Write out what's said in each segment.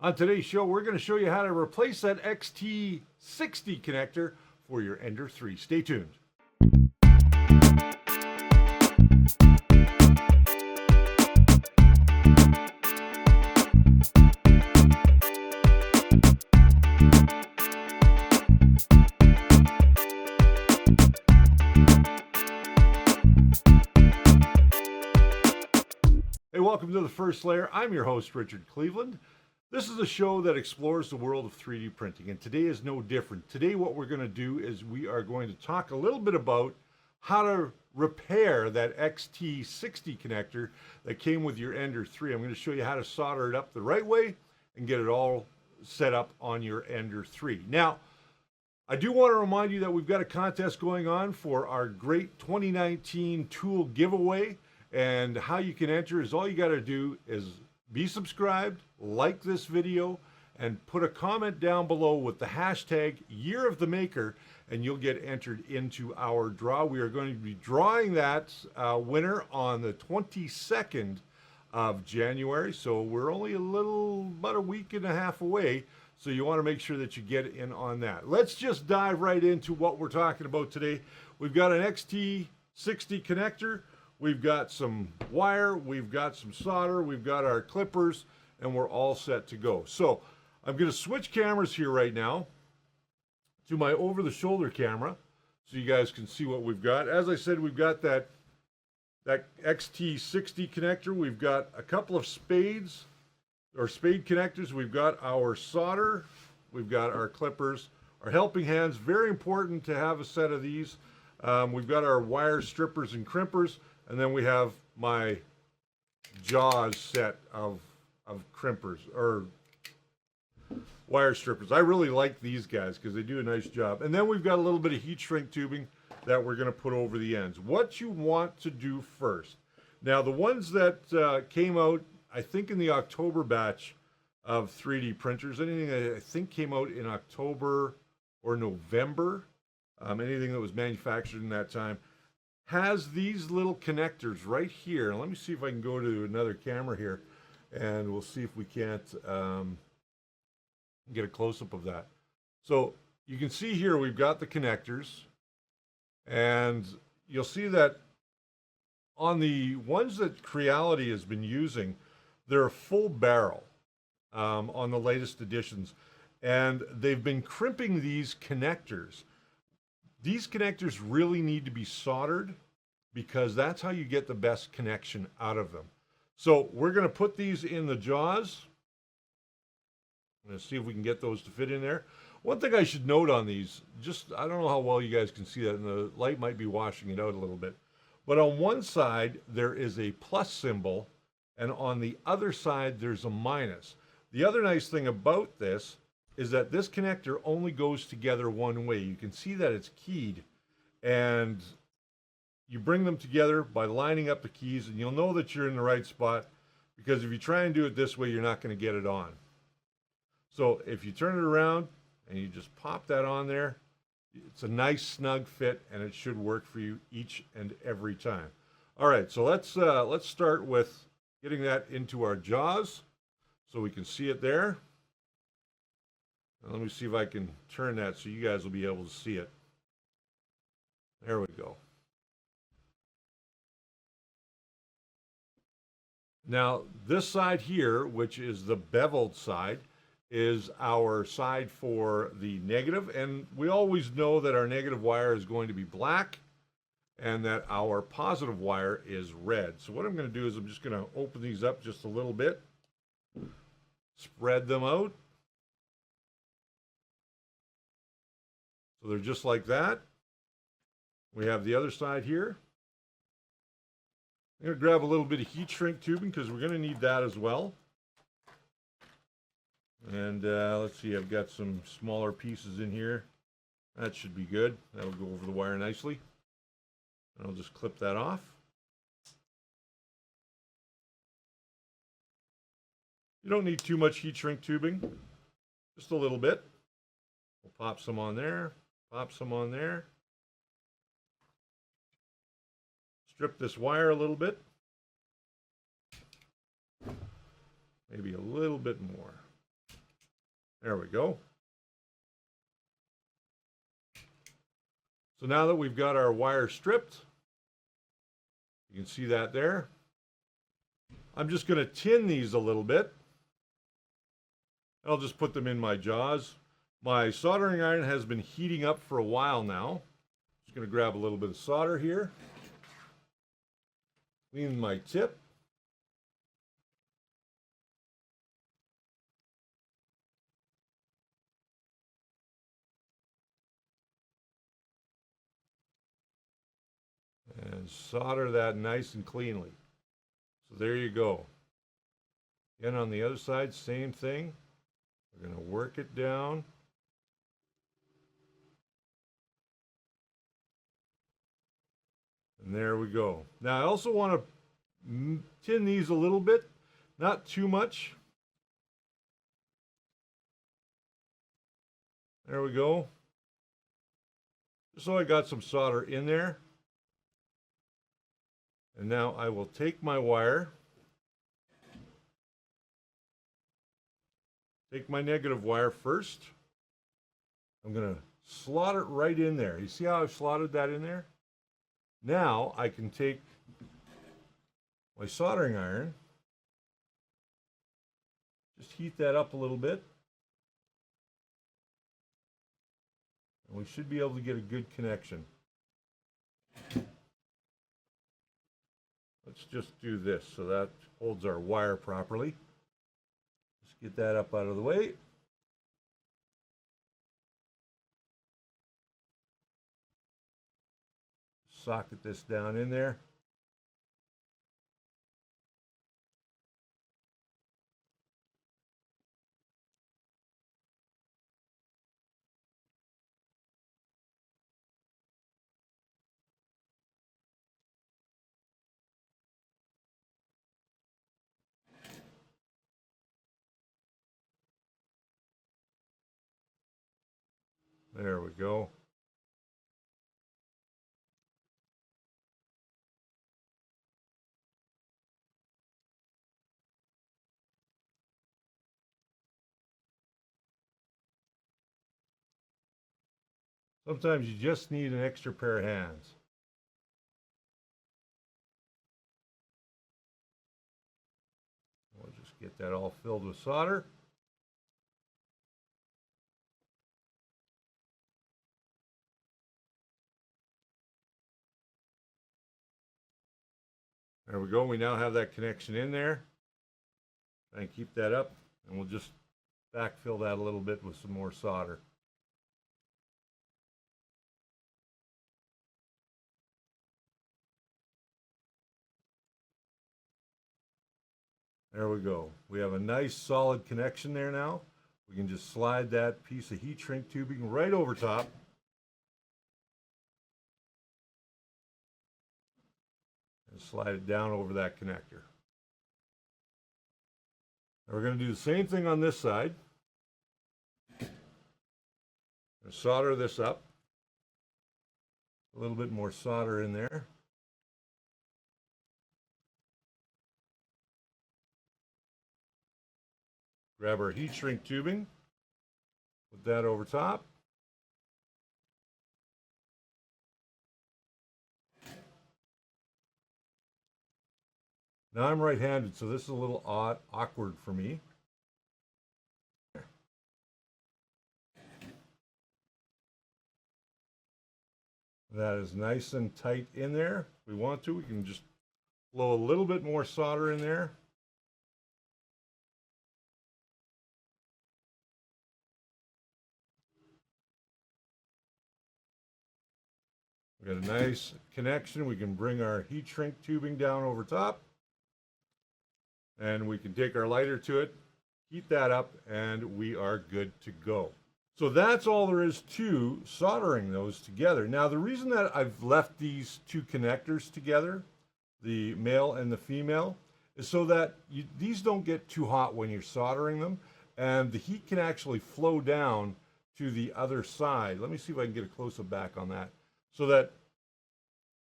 On today's show, we're going to show you how to replace that XT-60 connector for your Ender 3. Stay tuned. Hey, welcome to The First Layer. I'm your host, Richard Cleveland. This is a show that explores the world of 3D printing, and today is no different. Today what we're going to do is we are going to talk a little bit about how to repair that XT-60 connector that came with your Ender 3. I'm going to show you how to solder it up the right way and get it all set up on your Ender 3. Now, I do want to remind you that we've got a contest going on for our great 2019 tool giveaway, and how you can enter is all you got to do is be subscribed, like this video, and put a comment down below with the hashtag Year of the Maker, and you'll get entered into our draw. We are going to be drawing that winner on the 22nd of January, so we're only about a week and a half away, so you want to make sure that you get in on that. Let's just dive right into what we're talking about today. We've got an XT-60 connector. We've got some wire, we've got some solder, we've got our clippers, and we're all set to go. So I'm going to switch cameras here right now to my over-the-shoulder camera so you guys can see what we've got. As I said, we've got that XT-60 connector. We've got a couple of spades or spade connectors. We've got our solder. We've got our clippers, our helping hands. Very important to have a set of these. We've got our wire strippers and crimpers. And then we have my Jaws set of crimpers, or wire strippers. I really like these guys because they do a nice job. And then we've got a little bit of heat shrink tubing that we're going to put over the ends. What you want to do first. Now, the ones that came out, I think in the October batch of 3D printers, anything that I think came out in October or November, anything that was manufactured in that time, has these little connectors right here. Let me see if I can go to another camera here, and we'll see if we can't get a close-up of that. So you can see here we've got the connectors, and you'll see that on the ones that Creality has been using, they're a full barrel on the latest editions, and they've been crimping these connectors. These connectors really need to be soldered because that's how you get the best connection out of them. So we're going to put these in the jaws. I'm going to see if we can get those to fit in there. One thing I should note on these, I don't know how well you guys can see that, and the light might be washing it out a little bit. But on one side, there is a plus symbol, and on the other side, there's a minus. The other nice thing about this is that this connector only goes together one way. You can see that it's keyed, and you bring them together by lining up the keys, and you'll know that you're in the right spot, because if you try and do it this way, you're not going to get it on. So if you turn it around and you just pop that on there, it's a nice snug fit, and it should work for you each and every time. All right, so let's start with getting that into our jaws so we can see it there. Let me see if I can turn that so you guys will be able to see it. There we go. Now, this side here, which is the beveled side, is our side for the negative. And we always know that our negative wire is going to be black and that our positive wire is red. So what I'm going to do is I'm just going to open these up just a little bit, spread them out. So they're just like that. We have the other side here. I'm going to grab a little bit of heat shrink tubing because we're going to need that as well. And let's see, I've got some smaller pieces in here. That should be good. That'll go over the wire nicely. And I'll just clip that off. You don't need too much heat shrink tubing, just a little bit. We'll pop some on there. Pop some on there. Strip this wire a little bit. Maybe a little bit more. There we go. So now that we've got our wire stripped, you can see that there. I'm just going to tin these a little bit. I'll just put them in my jaws. My soldering iron has been heating up for a while now. Just going to grab a little bit of solder here. Clean my tip. And solder that nice and cleanly. So there you go. Again, on the other side, same thing. We're going to work it down. And there we go. Now I also want to tin these a little bit, not too much. There we go. Just so I got some solder in there. And now I will take my wire, take my negative wire first. I'm going to slot it right in there. You see how I've slotted that in there? Now I can take my soldering iron, just heat that up a little bit, and we should be able to get a good connection. Let's just do this so that holds our wire properly. Just get that up out of the way. Socket this down in there. There we go. Sometimes you just need an extra pair of hands. We'll just get that all filled with solder. There we go. We now have that connection in there. Try and keep that up, and we'll just backfill that a little bit with some more solder. There we go. We have a nice solid connection there now. We can just slide that piece of heat shrink tubing right over top. And slide it down over that connector. And we're going to do the same thing on this side. Solder this up. A little bit more solder in there. Grab our heat shrink tubing, put that over top. Now I'm right-handed, so this is a little awkward for me. That is nice and tight in there. If we want to, we can just blow a little bit more solder in there. We got a nice connection. We can bring our heat shrink tubing down over top, and we can take our lighter to it, heat that up, and we are good to go. So that's all there is to soldering those together. Now, the reason that I've left these two connectors together, the male and the female, is so that these don't get too hot when you're soldering them, and the heat can actually flow down to the other side. Let me see if I can get a close-up back on that. So that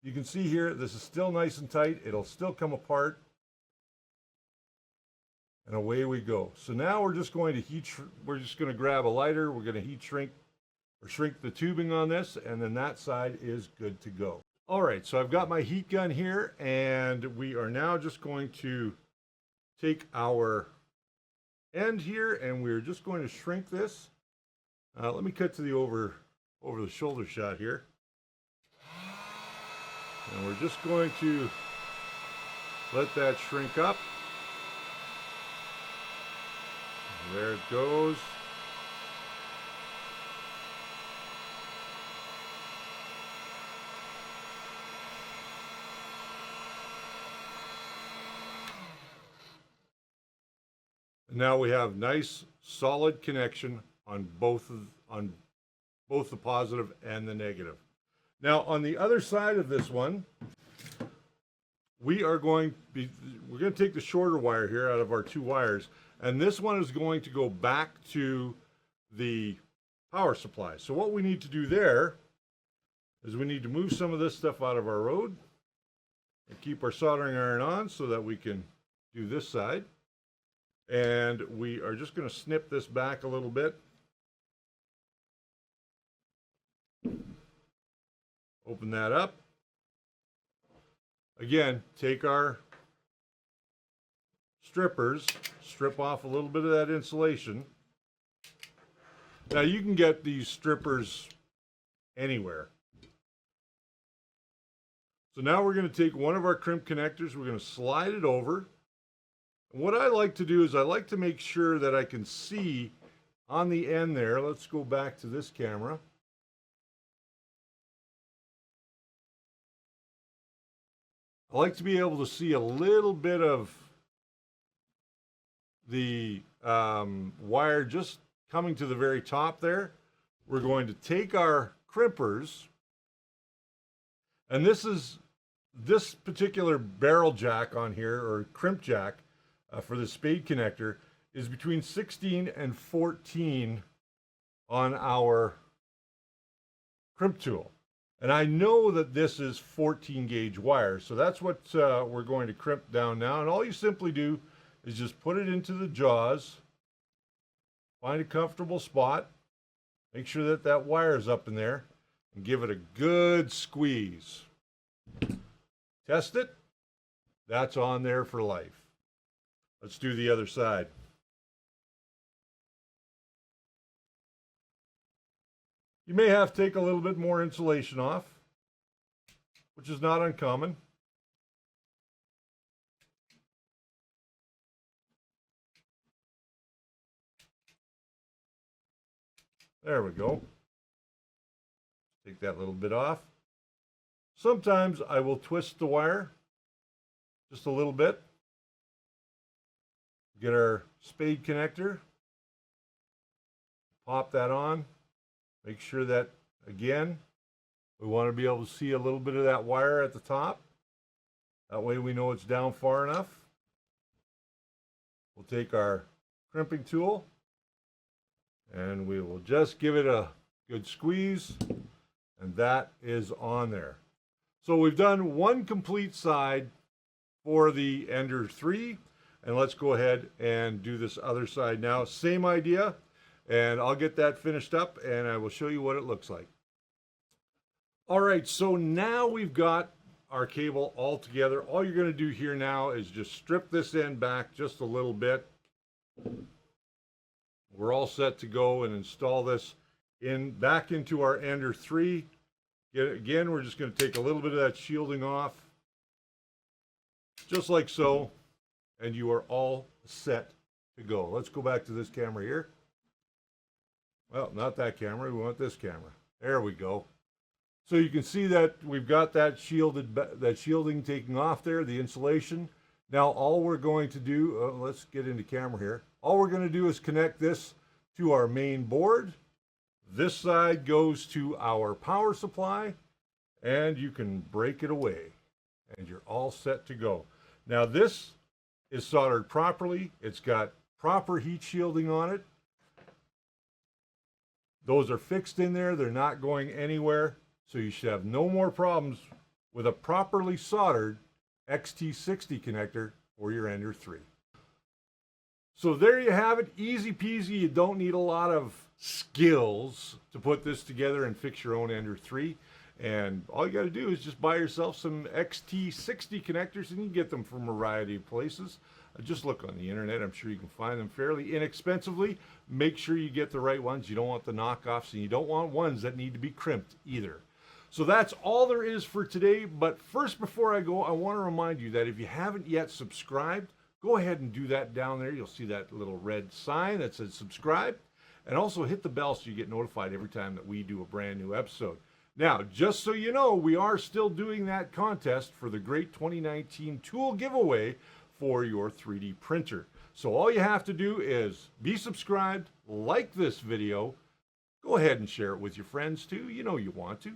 you can see here, this is still nice and tight. It'll still come apart. and away we go. So now we're just going to we're just going to grab a lighter, we're going to heat shrink or shrink the tubing on this, and then that side is good to go. All right, so I've got my heat gun here, and we are now just going to take our end here, and we're just going to shrink this. Let me cut to the over the shoulder shot here. And we're just going to let that shrink up. There it goes. Now we have nice solid connection on both the positive and the negative. Now on the other side of this one, we're going to take the shorter wire here out of our 2 wires, and this one is going to go back to the power supply. So what we need to do there is we need to move some of this stuff out of our road and keep our soldering iron on so that we can do this side. And we are just going to snip this back a little bit. Open that up. Again, take our strippers, strip off a little bit of that insulation. Now you can get these strippers anywhere. So now we're going to take one of our crimp connectors, we're going to slide it over. And what I like to do is I like to make sure that I can see on the end there. Let's go back to this camera. I like to be able to see a little bit of the wire just coming to the very top there. We're going to take our crimpers, and this particular barrel jack on here, or crimp jack, for the spade connector, is between 16 and 14 on our crimp tool. And I know that this is 14 gauge wire, so that's what we're going to crimp down now. And all you simply do is just put it into the jaws, find a comfortable spot, make sure that that wire is up in there, and give it a good squeeze. Test it. That's on there for life. Let's do the other side. You may have to take a little bit more insulation off, which is not uncommon. There we go. Take that little bit off. Sometimes I will twist the wire just a little bit. Get our spade connector, pop that on, make sure that, again, we want to be able to see a little bit of that wire at the top. That way we know it's down far enough. We'll take our crimping tool and we will just give it a good squeeze, and that is on there. So we've done one complete side for the Ender 3. And let's go ahead and do this other side now. Same idea, and I'll get that finished up and I will show you what it looks like. All right, so now we've got our cable all together. All you're going to do here now is just strip this end back just a little bit. We're all set to go and install this back into our Ender 3. Again, we're just going to take a little bit of that shielding off, just like so. And you are all set to go. Let's go back to this camera here. Well, not that camera, we want this camera. There we go. So you can see that we've got that shielding taking off there, the insulation. Now all we're going to do, let's get into camera here. All we're going to do is connect this to our main board. This side goes to our power supply, and you can break it away, and you're all set to go. Now this is soldered properly. It's got proper heat shielding on it. Those are fixed in there. They're not going anywhere. So you should have no more problems with a properly soldered XT-60 connector for your Ender 3. So there you have it. Easy peasy. You don't need a lot of skills to put this together and fix your own Ender 3. And all you got to do is just buy yourself some XT-60 connectors, and you can get them from a variety of places. Just look on the internet. I'm sure you can find them fairly inexpensively. Make sure you get the right ones. You don't want the knockoffs, and you don't want ones that need to be crimped either. So that's all there is for today. But first, before I go, I want to remind you that if you haven't yet subscribed, go ahead and do that down there. You'll see that little red sign that says subscribe. And also hit the bell so you get notified every time that we do a brand new episode. Now, just so you know, we are still doing that contest for the great 2019 tool giveaway for your 3D printer. So all you have to do is be subscribed, like this video, go ahead and share it with your friends too. You know you want to.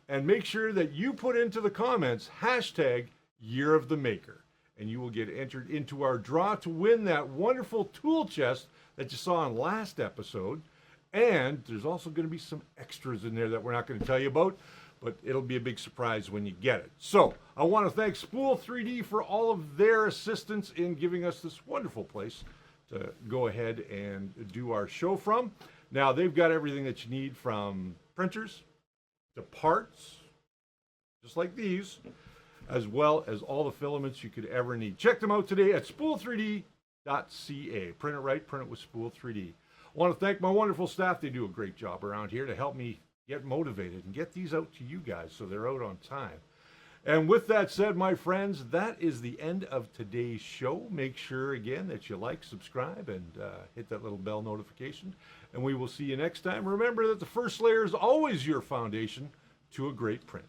And make sure that you put into the comments hashtag Year of the Maker. And you will get entered into our draw to win that wonderful tool chest that you saw in last episode. And there's also going to be some extras in there that we're not going to tell you about, but it'll be a big surprise when you get it. So I want to thank Spool 3D for all of their assistance in giving us this wonderful place to go ahead and do our show from. Now, they've got everything that you need, from printers to parts, just like these, as well as all the filaments you could ever need. Check them out today at spool3d.ca. Print it right, print it with Spool 3D. I want to thank my wonderful staff. They do a great job around here to help me get motivated and get these out to you guys so they're out on time. And with that said, my friends, that is the end of today's show. Make sure, again, that you like, subscribe, and hit that little bell notification. And we will see you next time. Remember that the first layer is always your foundation to a great print.